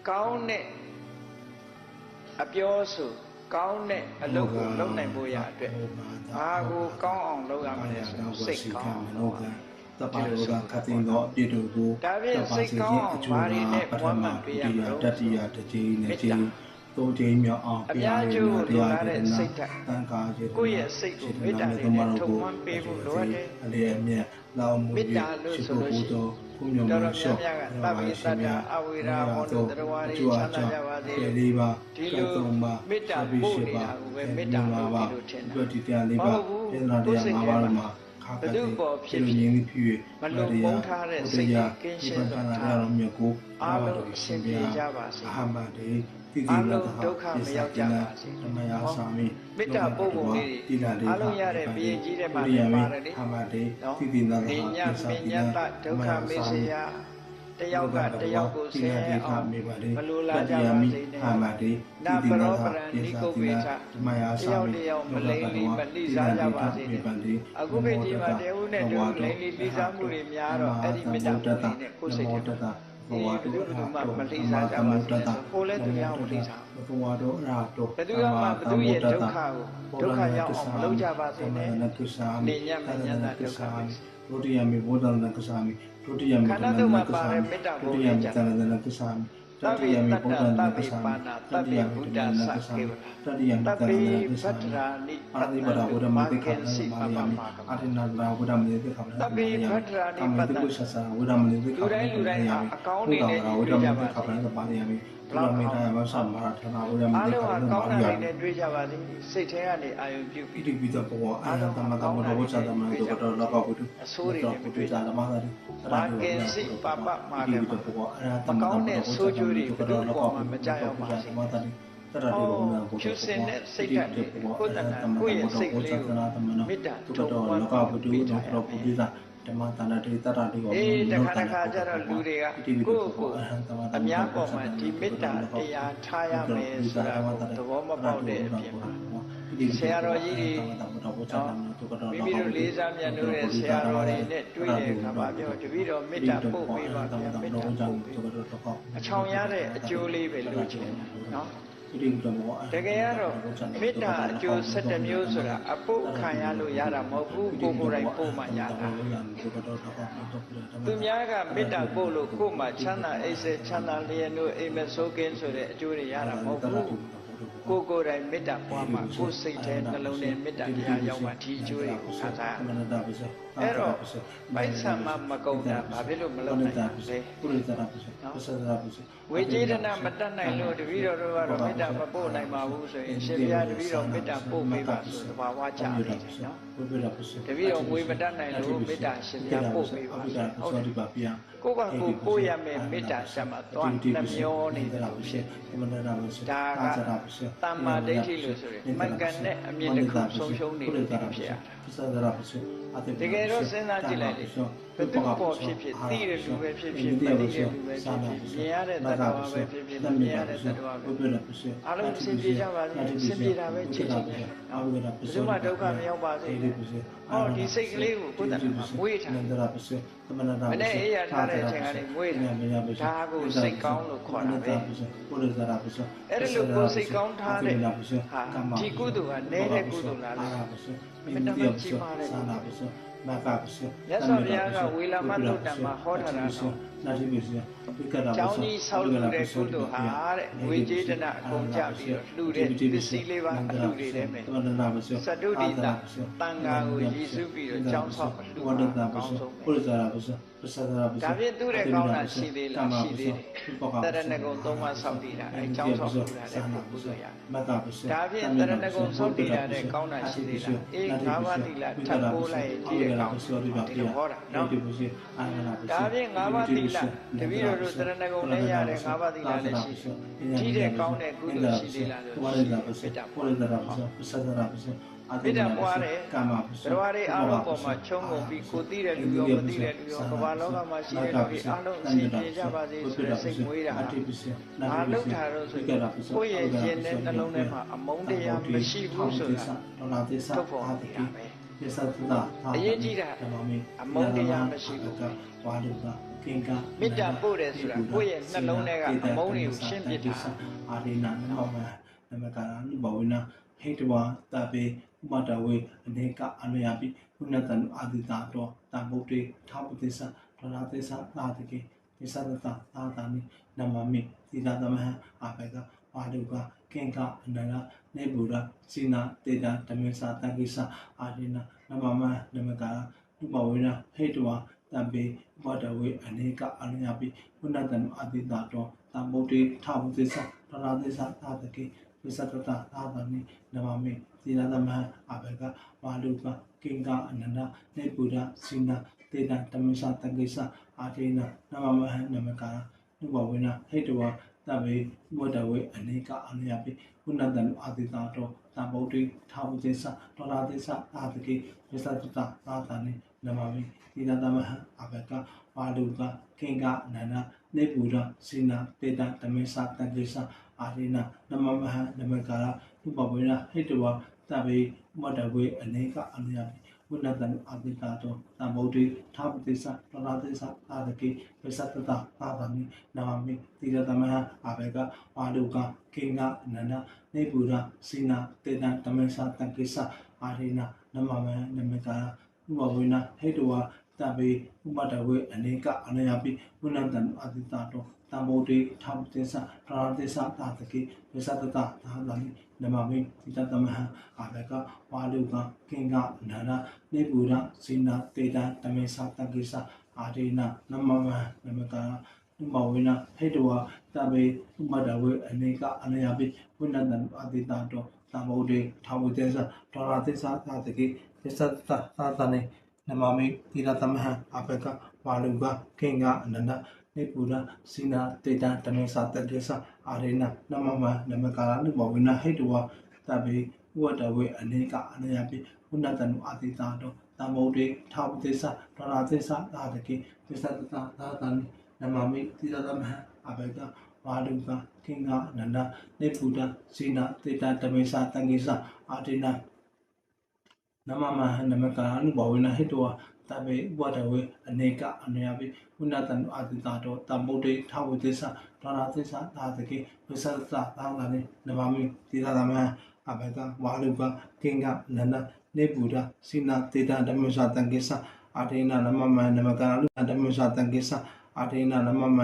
高呢，表示高呢，路过路内不呀对，个高昂路呀么的是谁高昂？တပါလောကခတင်သောအပြည့်တို့ကိုတပါစေခြင်းအကျိုးမှာပထမဒုတိယတတိယတစ်ကြိမ်နဲ့ချင်းသုံးကြိမ်မြောက်အောင်ဘုရားရဲ့တရားဒေသနာတန်ခါကျေကိုယ့်ရဲ့စိတ်ကိုမေတ္တာနဲ့ထုတ်ဝန်းပေးဖို့လိုအပ်တယ်အလျက်မြတ်လောင်မှုရှိဖို့ဘုသောဘုညုံမှာရှော့တပိသတ္တအဝိရာဟောတုတရဝါရိချမ်းသာကြပါစေဒီလေးပါဒီလိုမေတ္တာပို့နေတာကိုပဲမေတ္တာလို့ထင်တာဒီတရားလေးပါဒေသနာတရား၅ပါးမှာဘဒုပေါ်ဖြစ်ဖြစ်မလုံပုံထားတဲ့စိတ်ကင်းရှင်းသောထားအားလုံးအရှင်ပြေကြပါစေအာမတေအားလုံးဒုက္ခမရောက်ကြပါစေဓမ္မယာစာမိမေတ္တာပို့ပုံလေးအားလုံးရတဲ့ဘုရင်ကြီးတဲ့မှာပါတယ်လေအာမတေတိတိနာနာညမညတဒုက္ခမေစေယတယောက်ကတယောက်ကိုဆင်းရဲအောင်မလိုလားကြပါစေနဲ့အာမတေနာပရောပရဏိကုပေသဓမ္မယာစာမိတယောက်မလိမ့်လိမလိစားကြပါစေနဲ့အခုခေတ်ဒီမှာတဦးနဲ့တဦးလိမ့်လိစားမှုတွေများတော့အဲ့ဒီမေတ္တာပို့လေးနဲ့ကိုယ်စိတ်တွေဘဝတို့မှမလိစားကြပါစေကိုယ်လည်းတရားကိုမလိစားဘဝတို့အရာတို့ဘယ်သူမှဘသူရဲ့ဒုက္ခကိုဒုက္ခရောက်အောင်လုပ်ကြပါစေနဲ့နေညမညတာဒုက္ခဒုတိယမေဘောဓနာကစာမိဒုတိယမေဘောဓနာကစာမိဒုတိယမေတ္တာနာကစာမိတတိယမေဘောဓနာကစာမိတတိယမေတ္တာနာကစာမိတတိယမေတ္တာနာကစာမိအာတိပဒဝရမေတ္တာမာယာမိအာတိနာဝရမေတ္တာခမနာတပိဗတ္ရာနိပတ္တဝရမေတ္တာခမနာလူတိုင်းအကောင်းနေတဲ့ဝရမေတ္တာခမနာပါယာမိဘုရားမေတ္တာမဆမာရထနာဝရမေတ္တာခမနာပါယာမိတွေ့ကြပါစေစိတ်ထဲကနေအာယုံပြုပြီးတိပိတဘောအာရတမတမတော်ဝဇာတမတော်တော်လောကဝတ္ထုအဆိုးတွေနဲ့တွေ့ကြဓမ္မသာရိဘာကင်စိပပမာကမကောင်းတဲ့ဆိုးကျိုးတွေဘယ်တော့မှမကြောက်ရပါစေတရတေဘုရားကိုဖြူစင်တဲ့စိတ်ဓာတ်ကိုယ်တဏ္ဍကိုယ့်ရဲ့စိတ်ကလေးကိုမေတ္တာထုတ်ဝန်းလောကဝတ္ထုတော်ပုရိသဓမ္မတဏ္ဍတေတရတေကိုတခါတခါကျတော့လူတွေကကိုယ့်ကိုအများပေါ်မှာဒီမေတ္တာတရားထားရမယ်ဆိုတာသဘောမပေါက်တဲ့အပြင်မှာဆရာတော်ကြီးတွေမိမိတို့လေးစားမြတ်လို့တဲ့ဆရာတော်တွေနဲ့တွေ့တဲ့အခါမှာပြောတပည့်တော်မေတ္တာပို့ပေးပါဗျာမေတ္တာပို့ပေးအချောင်ရတဲ့အကျိုးလေးပဲလိုချင်တယ်နော်တကယ်ကတော့မေတ္တာအကျိုး7မျိုးဆိုတာအပုတ်ခံရလို့ရတာမဟုတ်ဘူးကိုယ်ကိုယ်တိုင်ပို့မှရတာသူများကမေတ္တာပို့လို့ကိုယ်မှချမ်းသာအိပ်စေချမ်းသာလျက်တို့အိမ်မဆိုးကင်းဆိုတဲ့အကျိုးတွေရတာမဟုတ်ဘူးကိုယ်ကိုယ်တိုင်မေတ္တာပွားမှကိုယ်စိတ်ထဲနှလုံးထဲမေတ္တာတရားရောက်မှဒီအကျိုးတွေကိုခံစားရအဲ့တော့ပိုက်ဆံမှမကုန်တာဘာဖြစ်လို့မလုပ်နိုင်လဲဝေကျေဒနာမတတ်နိုင်လို့တပည့်တော်တို့ကတော့မေတ္တာမပို့နိုင်ပါဘူးဆိုရင်ရှင်ဘုရားတပည့်တော်မေတ္တာပို့ပေးပါဆိုသဘာဝကြတယ်နော်တပည့်တော်ဝေမတတ်နိုင်လို့မေတ္တာရှင်ဘုရားပို့ပေးပါဟုတ်တယ်ကိုယ့်ဘာကိုပို့ရမယ်မေတ္တာဆက်မှာသွားနှမျောနေတယ်လို့ဖြစ်ဒါကတမ္မာဒိဋ္ဌိလို့ဆိုရင်မှန်ကန်တဲ့အမြင်တစ်ခုဆုံးရှုံးနေလို့ဖြစ်ရတာတကယ်တော့စဉ်းစားကြည့်လိုက်လေဘယ်သူပေါ်ဖြစ်ဖြစ်သိတဲ့လူပဲဖြစ်ဖြစ်မသိတဲ့လူပဲဖြစ်ဖြစ်မြင်ရတဲ့သတ္တဝါပဲဖြစ်ဖြစ်မြင်ရတဲ့သတ္တဝါပဲအားလုံးအစဉ်ပြေကြပါစေအစဉ်ပြေတာပဲချစ်ချစ်ဘယ်သူမှဒုက္ခမရောက်ပါစေဟောဒီစိတ်ကလေးကိုကိုယ်တည်းမှာမွေးထားမနေ့အေးရထားတဲ့အချိန်ကနေမွေးထားဒါကိုစိတ်ကောင်းလို့ခေါ်တာပဲအဲ့ဒါလို့ကိုယ်စိတ်ကောင်းထားတဲ့ဟာဒီကုသိုလ်ကနည်းတဲ့ကုသိုလ်လားမတမချီပါတဲ့မြတ်စွာဘုရားကဝေလာမတုတ်တံမှာဟောထားတာနော်ကျောင်းကြီးဆောက်လုပ်တဲ့ကုသိုလ်ဟာတဲ့ဝေကျေတနာအကုန်ကြပြီးတော့လှူတဲ့ပစ္စည်းလေးပါအလှူတွေထဲမှာသတ္တုဒိတတန်ဃာကိုရည်စူးပြီးတော့ကျောင်းဆောက်လှူတာအကောင်းဆုံးပဲဒါဖြင့်သူ့ရဲ့ကောင်းတာရှိသေးလားရှိသေးတယ်တရဏဂုံ3ပါးဆောက်တည်တာအဲကျောင်းဆောက်လှူတာလည်းကုသိုလ်ရတယ်ဒါဖြင့်တရဏဂုံဆောက်တည်တာတဲ့ကောင်းတာရှိသေးလားအေး5ပါးသီလထပ်ပိုးလိုက်ဒီရဲ့ကောင်းဒီလိုဟောတာနော်ဒါဖြင့်5ပါးသီလတပည့်တော်တို့တရဏဂုံနဲ့ရတဲ့5ပါးသီလလည်းရှိတယ်ဒီတဲ့ကောင်းတဲ့ကုသိုလ်ရှိသေးလားလို့မေတ္တာပွားမေတ္တာပွားတယ်ကာမဘရဝရီအားလုံးပေါ်မှာချုံကုန်ပြီးကိုသိတဲ့လူရောမသိတဲ့လူရောကမ္ဘာလောကမှာရှိတဲ့လူတွေအားလုံးအစီအပြေကြပါစေဆိုတဲ့စိတ်မွေးတာအားလုံးထားတော့ဆိုကိုယ့်ရဲ့ရင်နဲ့နှလုံးထဲမှာအမုန်းတရားမရှိဘူးဆိုတာထုတ်ဖော်နေတာပဲအရေးကြီးတာအမုန်းတရားမရှိဘူး ကင်္ဂ မေတ္တာပို့တယ်ဆိုတာကိုယ့်ရဲ့နှလုံးထဲကအမုန်းတွေကိုရှင်းပြတာ အာရိနာနမမနမကာရနုဘဝနာဟိတဝတပေဥပတဝေအနေကအနယပိကုဏတံအာဒီတာတောတံဗုဒ္ဓေထာပတိသဒရာသေသသာတကေသစ္စတတသာတာနိနမမိသီလသမဟအာဘေကဝါဒုကကင်္ဂအနန္တနေဗုဒ္ဓစိနာတေတံဓမေသတံကိစ္စအာရိနာနမမနမကာရနုဘဝနာဟိတဝတပေဥပတဝေအနေကအနယပိကုဏတံအာဒီတာတောတံဗုဒ္ဓေထာပတိသဒရာသေသသာတကေသစ္စတတသာတာနိနမမိသီလသမဟအာဘေကဝါဒုကကင်္ဂအနန္တနေဗုဒ္ဓစိနာတေတံဓမေသတံကိစ္စအာရိနာနမမနမကာရနုဘဝနာဟိတဝတပေဥပတဝေအနေကအနယပိကုဏတံအာဒီတာတောတံဗုဒ္ဓေထာပတိသဒရာသေသသာတကေသစ္စတတသာတာနိနမမိသီလသမဟအာဘေကဝါဒုကကင်္ဂအနန္တနေဗုဒ္ဓစိနာတေတံဓမေသတံကိစ္စအာရိနာနမမနမကာရနုဘဝနာဟိတဝတပေဥပတဝေအနေကအနယပိကုဏတံအာဒီတာတောတံဗုဒ္ဓေထာပတိသဒရာသေသသာတကေသစ္စတတသာတာနိနမမိသီလသမဟအာဘေကဝါဒုကကင်္ဂအနန္တနေဗုဒ္ဓစိနာတေတံဓမေသတံကိစ္စအာရိနာနမမနမကာရနုဘဝနာဟိတဝတပေဥပတဝေအနေကအနယပိကုဏတံအာဒီတာတောတံဗုဒ္ဓေထာပတိသဒရာသေသသာတကေသစ္စတတသာတာနိနမမိသီလသမဟအာဘေကဝါဒုကကင်္ဂအနန္တနေဗုဒ္ဓစိနာတေတံဓမေသတံကိစ္စအာရိနာနမမနမကာရနုဘဝနာဟိတဝတပေဥပတဝေအနေကအနယပိကုဏတံအာဒီတာတောတံဗုဒ္ဓေထာပတိသဒရာသေသသာတကေသစ္စတတသာတာနိနမမိသီလသမဟအာဘေကဝါဒုကကင်္ဂအနန္တနေဗုဒ္ဓစိနာတေတံဓမေသတံကိစ္စအာရိနာနမမနမကာရနုဘဝနာဟိတဝတပေဥပတဝေအနေကအနယပိကုဏတံအာဒီတာတောတံဗုဒ္ဓေထာပတိသဒရာသေသသာတကေသစ္စတတသာတာနိနမမိသီလသမဟအာဘေကဝါဒုကကင်္ဂအနန္တနေဗုဒ္ဓစိနာတေတံဓမေသတံကိစ္စအာရိနာနမမနမကာရနုဘဝနာဟိတဝတပေဥပတဝေအနေကအနယပိကုဏတံအာဒီတာတောတံဗုဒ္ဓေထာပတိသဒရာသေသသာတကေသစ္စတတသာတာနိနမမိသီလသမဟအာဘေကဝါဒုကကင်္ဂအနန္တနေဗုဒ္ဓစိနာတေတံဓမေသတံကိစ္စအာရိနာနမမနမကာရဓမေသတံကိစ္စအာရိနာနမမ